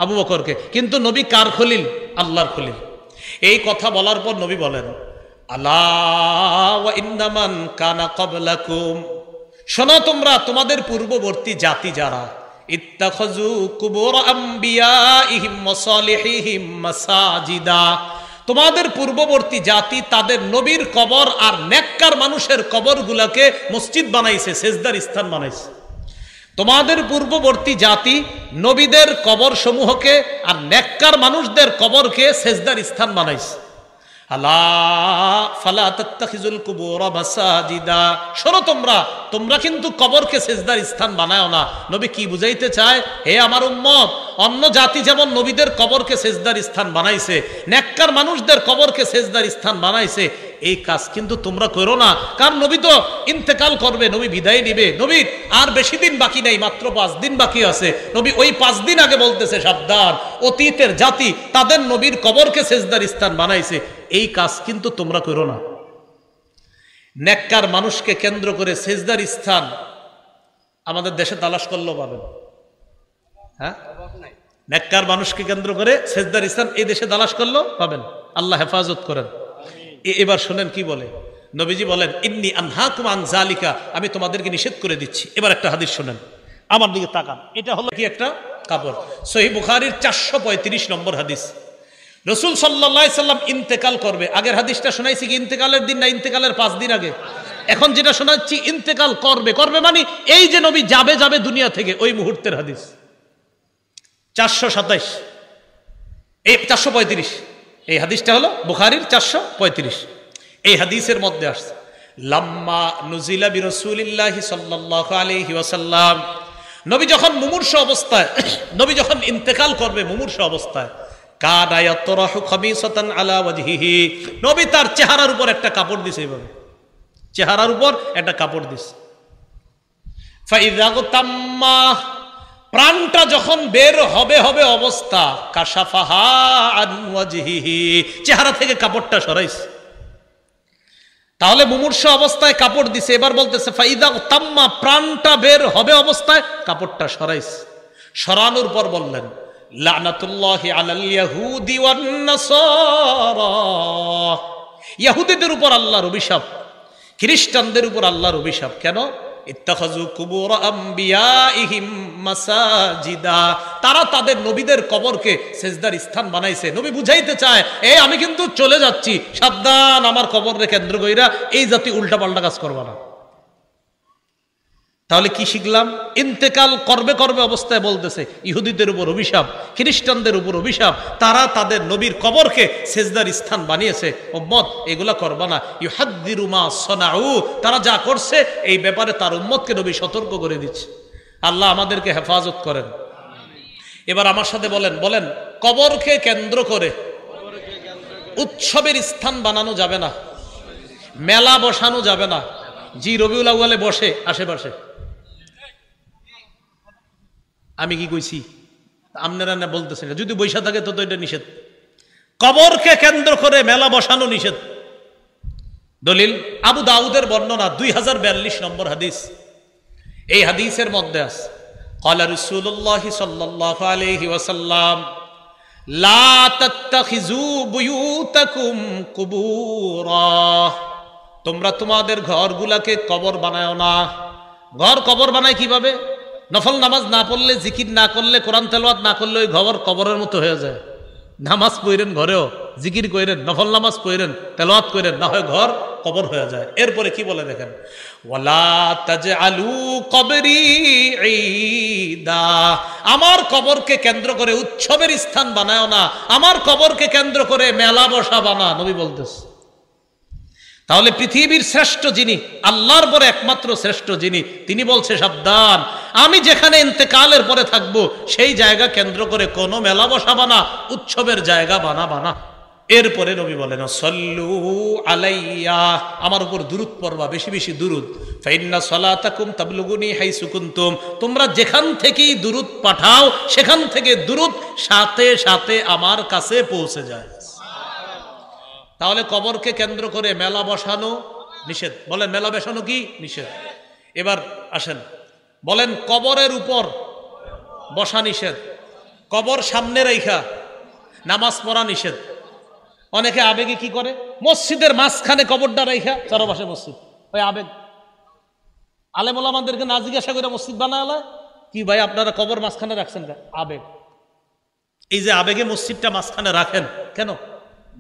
আবু বকরকে। কিন্তু নবী কার খলিল? আল্লাহর খলিল। এই কথা বলার পর নবী বলেন, আলা ওয়া ইন্নামান কানা ক্বাবলাকুম, শোনো তোমরা, তোমাদের পূর্ববর্তী জাতি যারা, ইত্তাখাযু কুবুর আমবিয়াইহিম ওয়া সালিহিহিম মাসাজিদা, তোমাদের পূর্ববর্তী জাতি তাদের নবীর কবর আর নেককার মানুষের কবরগুলোকে মসজিদ বানাইছে, সেজদার স্থান বানাইছে। তোমাদের পূর্ববর্তী জাতি নবীদের কবর সমূহকে আর নেককার মানুষদের কবরকে সেজদার স্থান বানাইছে। আলা ফালা তাত্তাখিজুল কুবুর মাসাজিদা, শোনো তোমরা কিন্তু কবরকে সেজদার স্থান বানায়ো না। নবী কি বুঝাইতে চায়? হে আমার উম্মত, অন্য জাতি যেমন নবীদের কবরকে সেজদার স্থান বানাইছে, নেককার মানুষদের কবরকে সেজদার স্থান বানাইছে, এই কাজ কিন্তু তোমরা করো না। কারণ নবী তো ইন্তেকাল করবে, নবী বিদায় নিবে, নবীর আর বেশি দিন বাকি নাই, মাত্র 5 দিন বাকি আছে। নবী ওই 5 দিন আগে বলতেছে, সাবধান, অতীতের জাতি তাদের নবীর কবরকে সেজদার স্থান বানাইছে, এই কাজ কিন্তু তোমরা করো না। নেককার মানুষকে কেন্দ্র করে সেজদার স্থান আমাদের দেশে তালাশ করলেও পাবেন। হ্যাঁ, নেককার মানুষকে কেন্দ্র করে সেজদার স্থান এই দেশে তালাশ করলেও পাবেন। আল্লাহ হেফাজত করেন। এবার শুনেন কি বলে নবীজি, বলেন, ইন্নী আনহাকুম আন যালিকা, আমি তোমাদেরকে নিষেধ করে দিচ্ছি। এবার একটা হাদিস শুনেন, আমার দিকে তাকান। এটা হলো কি? একটা কাপড়। সহিহ বুখারীর 435 নম্বর হাদিস। রাসূল সাল্লাল্লাহু আলাইহি সাল্লাম ইন্তেকাল করবে। আগের হাদিসটা শোনাইছি কি ইন্তেকালের দিন না ইন্তেকালের 5 দিন আগে? এখন যেটা শোনাচ্ছি ইন্তেকাল করবে মানে এই যে নবী যাবে দুনিয়া থেকে, ওই মুহূর্তের হাদিস। 427 এই 435 এই হাদিসটা হলো বুখারীর 435। এই হাদিসের মধ্যে আসছে লাম্মা নুজিলা বিরাসূলিল্লাহি সাল্লাল্লাহু আলাইহি ওয়াসাল্লাম, নবী যখন মুমূর্ষু অবস্থায়, নবী যখন ইন্তেকাল করবে মুমূর্ষু অবস্থায়, কানা ইয়াতরাহু খামিসাতান আলা ওয়াজহিহি, নবী তার চেহারার উপর একটা কাপড় দিছে, এইভাবে চেহারার উপর একটা কাপড় দিছে। ফাইযা তাম্মা, প্রাণটা যখন বের হবে হবে অবস্থা, কাশাফাহা আন ওয়াজহিহি, চেহারা থেকে কাপড়টা সরাইছে। তাহলে মুমূর্ষু অবস্থায় কাপড় দিছে, এবার বলতেছে ফাইদা তাম্মা, প্রাণটা বের হবে অবস্থায় কাপড়টা সরাইছে। সরানোর পর বললেন লানাতুল্লাহি আলাল ইয়াহুদি ওয়ান নাসারা, ইহুদিদের উপর আল্লাহর অভিশাপ, খ্রিস্টানদের উপর আল্লাহর অভিশাপ। কেন? ইত্তাখাযু কুবুর আমবিয়াইহিম মাসাজিদা, তারা তাদের নবীদের কবরকে সেজদার স্থান বানাইছে। নবী বুঝাইতে চায়, আমি কিন্তু চলে যাচ্ছি, সাবধান, আমার কবরকে কেন্দ্র কইরা এই জাতি উল্টাপাল্টা কাজ করবা না। তাহলে কি শিখলাম? ইন্তেকাল করবে করবে অবস্থায় বলতেছে ইহুদিদের উপর অভিশাপ, খ্রিস্টানদের উপর অভিশাপ, তারা তাদের নবীর কবরকে সেজদার স্থান বানিয়েছে, উম্মত এগুলা করবা না। ইউহাদ্দিরু মা সনাউ, তারা যা করছে এই ব্যাপারে তার উম্মতকে নবী সতর্ক করে দিচ্ছে। আল্লাহ আমাদেরকে হেফাজত করেন। এবার আমার সাথে বলেন, বলেন কবরকে কেন্দ্র করে উৎসবের স্থান বানানো যাবে না, মেলা বসানো যাবে না। জি রবিউল আউয়ালে বসে আশেপাশে, আমি কি কইছি? আপনারা না বলতেছেন, যদি বৈশা থাকে তো এটা নিষেধ। কবরকে কেন্দ্র করে মেলা বসানো নিষেধ। দলিল আবু দাউদের বর্ণনা 2042 নম্বর হাদিস। এই হাদিসের মধ্যে আছে ক্বালা রাসূলুল্লাহ সাল্লাল্লাহু আলাইহি ওয়াসাল্লাম লা তাত্তাখিযু বুয়ুতাকুম কুবুরা, তোমরা তোমাদের ঘরগুলাকে কবর বানায়ও না। ঘর কবর বানায় কিভাবে? নফল নামাজ না পড়লে, জিকির না করলে, কোরআন তেলাওয়াত না করলে ওই ঘর কবরের মতো হয়ে যায়। নামাজ পড়েন ঘরেও, জিকির করেন, নফল নামাজ পড়েন, তেলাওয়াত করেন, না হয় ঘর কবর হয়ে যায়। এরপরে কি বলে দেখেন, ওয়ালা তাজআলু কবরি ঈদা, আমার কবরকে কেন্দ্র করে উৎসবের স্থান বানায়ও না, আমার কবরকে কেন্দ্র করে মেলা বসাবা না, নবী বলতেছে। তাহলে পৃথিবীর শ্রেষ্ঠ যিনি, আল্লাহর পরে একমাত্র শ্রেষ্ঠ যিনি, তিনি বলছে সাবধান, আমি যেখানে ইন্তেকালের পরে থাকব সেই জায়গা কেন্দ্র করে কোনো মেলা বসাবা না, উৎসবের জায়গা বানাবা না। এরপরে নবী বলেন সল্লু আলাইয়া, আমার উপর দুরূদ পড়বা, বেশি বেশি দুরূদ। ফাইন্না সালাতাকুম তাবলুগুনি হাইসু কুনতুম, তোমরা যেখান থেকেই দুরূদ পাঠাও সেখান থেকে দুরূদ সাথে সাথে আমার কাছে পৌঁছে যায়। তাহলে কবরকে কেন্দ্র করে মেলা বসানো নিষেধ। বলেন মেলা বসানো কি নিষেধ? এবার আসেন, বলেন কবরের উপর বসা নিষেধ, কবর সামনে রাইখা নামাজ পড়া নিষেধ। অনেকে আবেগে কি করে, মসজিদের মাঝখানে কবরটা রাইখা, চারপাশে মসজিদ, ওই আবেগ। আলেম ওলামাদেরকে না জিজ্ঞাসা করে মসজিদ বানায়, কি ভাই আপনারা কবর মাঝখানে রাখছেন? আবেগ। এই যে আবেগে মসজিদটা মাঝখানে রাখেন কেন?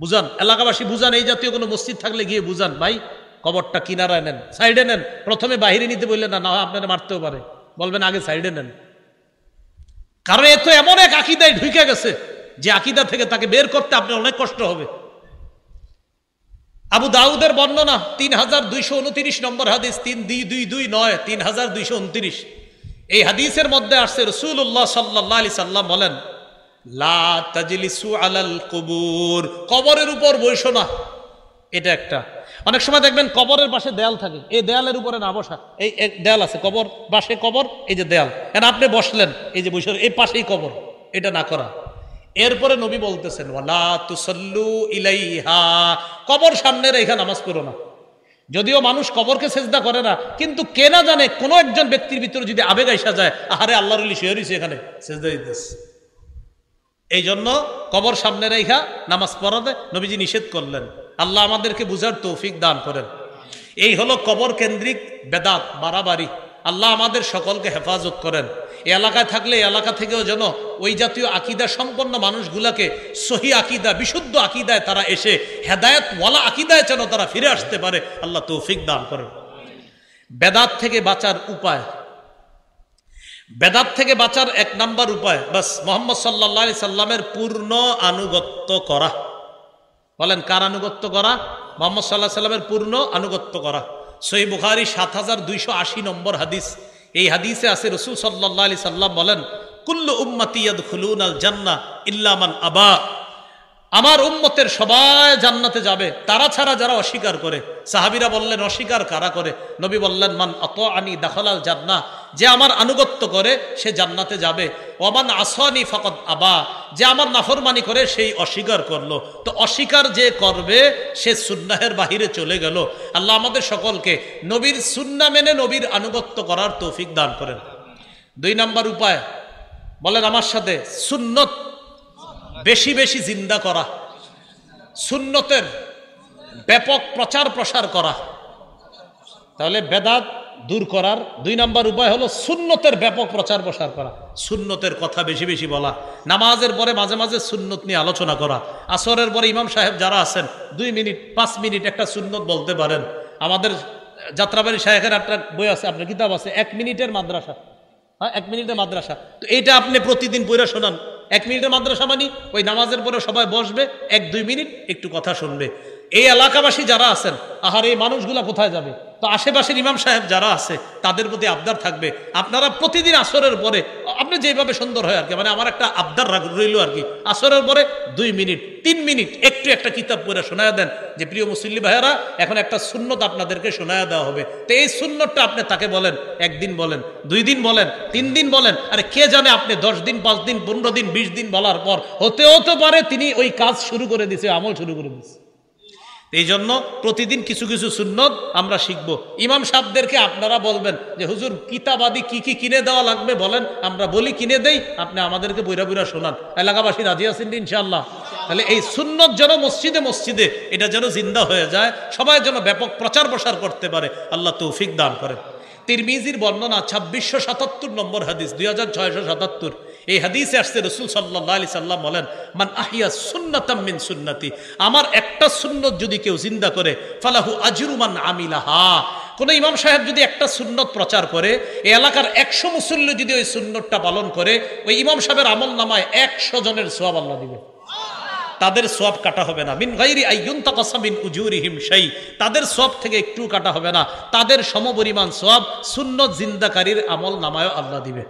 বুঝান, এলাকাবাসী বুঝান, এই জাতীয় কোনো মসজিদ থাকলে গিয়ে বুঝান, ভাই কবরটা কিনারায় নেন, সাইডে নেন। প্রথমে বাহিরে নিতে বললেন না, না হয় আপনারা মারতেও পারে, বলবেন আগে সাইডে নেন। কারণ এ তো এমন এক আকীদায় ঢুকে গেছে যে আকীদা থেকে তাকে বের করতে আপনার অনেক কষ্ট হবে। আবু দাউদের বর্ণনা 3229 নম্বর হাদিস, 3229 3229। এই হাদিসের মধ্যে আসছে রাসূলুল্লাহ সাল্লাল্লাহু আলাইহি সাল্লাম বলেন লা তাজলিসু আলাল কুবুর, কবরের উপর বসো না। এটা একটা, অনেক সময় দেখবেন কবরের পাশে দেয়াল থাকে, এই দেয়ালের উপরে না বসা। এই দেয়াল আছে, কবর পাশে কবর, এই যে দেয়াল, আপনি বসলেন, এই যে বসে এই পাশেই কবর, এটা না করা। এরপরে নবী বলতেছেন ওয়ালা তুসাল্লু ইলাইহা, কবর সামনে রেখে নামাজ পড়ো না। যদিও মানুষ কবরকে সেজদা করে না, কিন্তু কে না জানে কোনো একজন ব্যক্তির ভিতরে যদি আবেগ আইসা যায়, আহারে আল্লাহর ওলি শুয়ে রইছে এখানে সেজদা দিতেছে, এই জন্য কবর সামনে রেখা নামাজ পড়াতে নবীজি নিষেধ করলেন। আল্লাহ আমাদেরকে বুঝার তৌফিক দান করেন। এই হলো কবর কেন্দ্রিক বেদাত বাড়াবাড়ি। আল্লাহ আমাদের সকলকে হেফাজত করেন। এই এলাকায় থাকলে এলাকা থেকেও যেন ওই জাতীয় আকীদা সম্পন্ন মানুষগুলাকে সহি আকীদা, বিশুদ্ধ আকীদায় তারা এসে হেদায়েত ওয়ালা আকীদায় যেন তারা ফিরে আসতে পারে। আল্লাহ তৌফিক দান করেন। বেদাত থেকে বাঁচার উপায়, বেদাত থেকে বাঁচার এক নাম্বার উপায় বাস মুহাম্মদ সাল্লাল্লাহু আলাইহি সাল্লামের পূর্ণ আনুগত্য করা। বলেন কার আনুগত্য করা? মুহাম্মদ সাল্লাল্লাহু আলাইহি সাল্লামের পূর্ণ আনুগত্য করা। সহিহ বুখারী ৭২৮০ নম্বর হাদিস। এই হাদিসে আছে রাসূল সাল্লাল্লাহু আলাইহি সাল্লাম বলেন, কুল্লু উম্মতি ইয়াদখুলুনাল জান্নাহ ইল্লা মান আবা। আমার উম্মতের সবাই জান্নাতে যাবে, তারা ছাড়া যারা অস্বীকার করে। সাহাবীরা বললেন, অস্বীকার কারা করে? নবী বললেন, মান আতাআনি দাখালাল জান্নাহ, যে আমার আনুগত্য করে সে জান্নাতে যাবে। ওমান আসানি ফাকাদ আবা, যে আমার নাফরমানি করে সেই অস্বীকার করলো। তো অস্বীকার যে করবে সে সুন্নাহের বাহিরে চলে গেল। আল্লাহ আমাদের সকলকে নবীর সুন্নাহ মেনে নবীর আনুগত্য করার তৌফিক দান করেন। 2 নম্বর উপায়, বলেন আমার সাথে, সুন্নত বেশি বেশি জিন্দা করা, সুন্নতের ব্যাপক প্রচার প্রসার করা। তাহলে বেদাত দূর করার 2 নম্বর উপায় হলো সুন্নতের ব্যাপক প্রচার প্রসার করা, সুন্নতের কথা বেশি বেশি বলা, নামাজের পরে মাঝে মাঝে সুন্নত নিয়ে আলোচনা করা। আসরের পরে ইমাম সাহেব যারা আছেন 2 মিনিট 5 মিনিট একটা সুন্নত বলতে পারেন। আমাদের যাত্রাবাড়ি শায়েখের একটা বই আছে, আপনার কিতাব আছে, 1 মিনিটের মাদ্রাসা। হ্যাঁ, 1 মিনিটের মাদ্রাসা। তো এইটা আপনি প্রতিদিন পড়া শোনান। 1 মিনিটের মাদ্রাসা মানে ওই নামাজের পরে সবাই বসবে, 1-2 মিনিট একটু কথা শুনবে। এই এলাকাবাসী যারা আছেন, আহার এই মানুষগুলা কোথায় যাবে? তো আশেপাশের ইমাম সাহেব যারা আছে তাদের প্রতি আবদার থাকবে, আপনারা প্রতিদিন আসরের পরে, আপনি যেভাবে সুন্দর হয় আর কি, মানে আমার একটা আবদার রইল আর কি, আসরের পরে 2 মিনিট 3 মিনিট একটু একটা কিতাব পড়ে শোনায় দেন যে, প্রিয় মুসল্লি ভাইয়েরা, এখন একটা সুন্নত আপনাদেরকে শোনায় দেওয়া হবে। তো এই সুন্নতটা আপনি তাকে বলেন, 1 দিন বলেন, 2 দিন বলেন, 3 দিন বলেন। আরে কে জানে আপনি 10 দিন 5 দিন 15 দিন 20 দিন বলার পর হতে পারে তিনি ওই কাজ শুরু করে দিছে, আমল শুরু করে দিছে। এই জন্য প্রতিদিন কিছু কিছু সুন্নত আমরা শিখবো। ইমাম সাহেবদেরকে আপনারা বলবেন যে, হুজুর কিতাবাদি কি কি কিনে দেওয়া লাগবে বলেন, আমরা বলি কিনে দেই, আপনি আমাদেরকে বইরা বইরা শোনান। এলাকাবাসী রাজি আছেন ইনশাআল্লাহ? তাহলে এই সুন্নত যেন মসজিদে মসজিদে এটা যেন জিন্দা হয়ে যায়, সবাই যেন ব্যাপক প্রচার প্রসার করতে পারে, আল্লাহ তৌফিক দান করেন। তিরমিজির বর্ণনা 2677 নম্বর হাদিস, 2677। এই হাদিসে আসছে রাসূল সাল্লাল্লাহু আলাইহি সাল্লাম বলেন, মান আহিয়া সুন্নাতাম মিন সুন্নতি, আমার একটা সুন্নত যদি কেউ জিন্দা করে, ফালাহু আজরু মান আমিলাহা। কোন ইমাম সাহেব যদি একটা সুন্নত প্রচার করে, এই এলাকার 100 মুসল্লি যদি ওই সুন্নতটা পালন করে, ওই ইমাম সাহেবের আমল নামায় 100 জনের সওয়াব আল্লাহ দিবে। তাদের সওয়াব কাটা হবে না, মিন গায়রি আইয়ুনতাকাসা মিন উজুরিহিম শাই, তাদের সওয়াব থেকে একটু কাটা হবে না, তাদের সমপরিমাণ সওয়াব সুন্নত জিন্দাকারীর আমল নামায় আল্লাহ দিবে।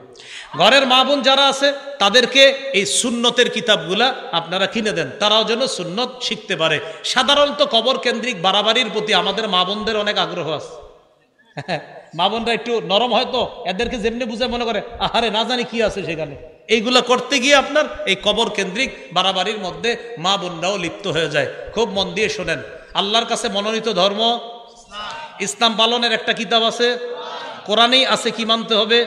ঘরের মা বোন যারা আছে তাদেরকে এই সুন্নতের কিতাবগুলা আপনারা কিনে দেন, তারাও যেন সুন্নত শিখতে পারে। সাধারণত কবর কেন্দ্রিক বাড়াবাড়ির প্রতি আমাদের মা বোনদের অনেক আগ্রহ আছে। মা বোনরা একটু নরম, হয়তো এদেরকে যেমনি বুঝে মনে করে আহারে না জানি কি আছে সেখানে। এইগুলা করতে গিয়ে আপনার এই কবর কেন্দ্রিক বাড়াবাড়ির মধ্যে মা বোনরাও লিপ্ত হয়ে যায়। খুব মন দিয়ে শোনেন, আল্লাহর কাছে মনোনীত ধর্ম ইসলাম পালনের একটা কিতাব আছে, কোরআনেই আছে কি মানতে হবে,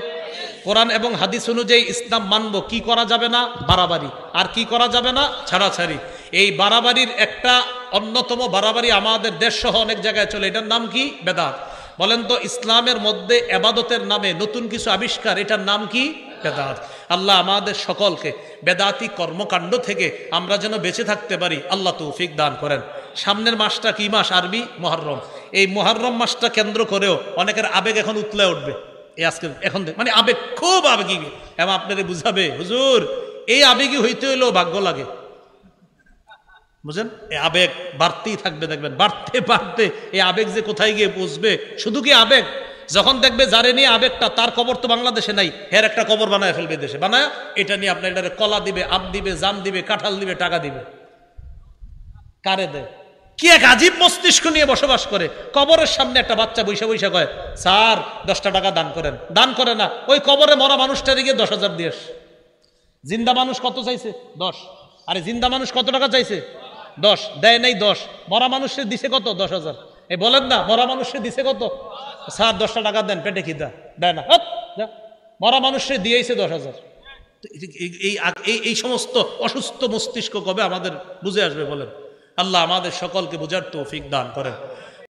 কোরআন এবং হাদিস অনুযায়ী ইসলাম মানবো। কি করা যাবে না? বাড়াবাড়ি। আর কি করা যাবে না? ছাড়াছাড়ি। এই বাড়াবাড়ির একটা অন্যতম বাড়াবাড়ি আমাদের দেশ সহ অনেক জায়গায় চলে, এটার নাম কি? বেদাত। বলেন তো, ইসলামের মধ্যে এবাদতের নামে নতুন কিছু আবিষ্কার, এটার নাম কি? বেদাত। আল্লাহ আমাদের সকলকে বেদাতি কর্মকাণ্ড থেকে আমরা যেন বেঁচে থাকতে পারি, আল্লাহ তৌফিক দান করেন। সামনের মাসটা কি মাস? আরবি মুহররম। এই মুহররম মাসটা কেন্দ্র করেও অনেকের আবেগ এখন উতলে উঠবে। এই আজকে এখন মানে আবেগ, খুব আবেগী, এবং আপনাদের বুঝাবে, হুজুর এই আবেগী হইতে হইলেও ভাগ্য লাগে, বুঝেন? এই আবেগ বাড়তেই থাকবে, দেখবেন বাড়তে বাড়তে এই আবেগ যে কোথায় গিয়ে পৌঁছবে। শুধু কি আবেগ, যখন দেখবে যারে নিয়ে আবেগটা, তার কবর তো বাংলাদেশে নাই, হের একটা কবর বানায় ফেলবে দেশে, বানায় এটা নিয়ে আপনার এটারে কলা দিবে, আম দিবে, জাম দিবে, কাঁঠাল দিবে, টাকা দিবে। কারে দেয়? কি এক আজীব মস্তিষ্ক নিয়ে বসবাস করে। কবরের সামনে একটা বাচ্চা বৈশা বৈশা কয়, স্যার 10টা টাকা দান করেন। দান করে না, ওই কবরে মরা মানুষটারে গিয়ে 10,000 দিয়ে। জিন্দা মানুষ কত চাইছে? 10। আরে জিন্দা মানুষ কত টাকা চাইছে? 10। দেয় নাই 10। মরা মানুষের দিছে কত? 10,000। এই বলেন না, মরা মানুষের দিছে কত? স্যার 10টা টাকা দেন, পেটে খিদা। দেয় না, মরা মানুষের দিয়েছে 10,000। এই সমস্ত অসুস্থ মস্তিষ্ক কবে আমাদের বুঝে আসবে বলেন? আল্লাহ আমাদের সকলকে বুঝার তৌফিক দান করেন।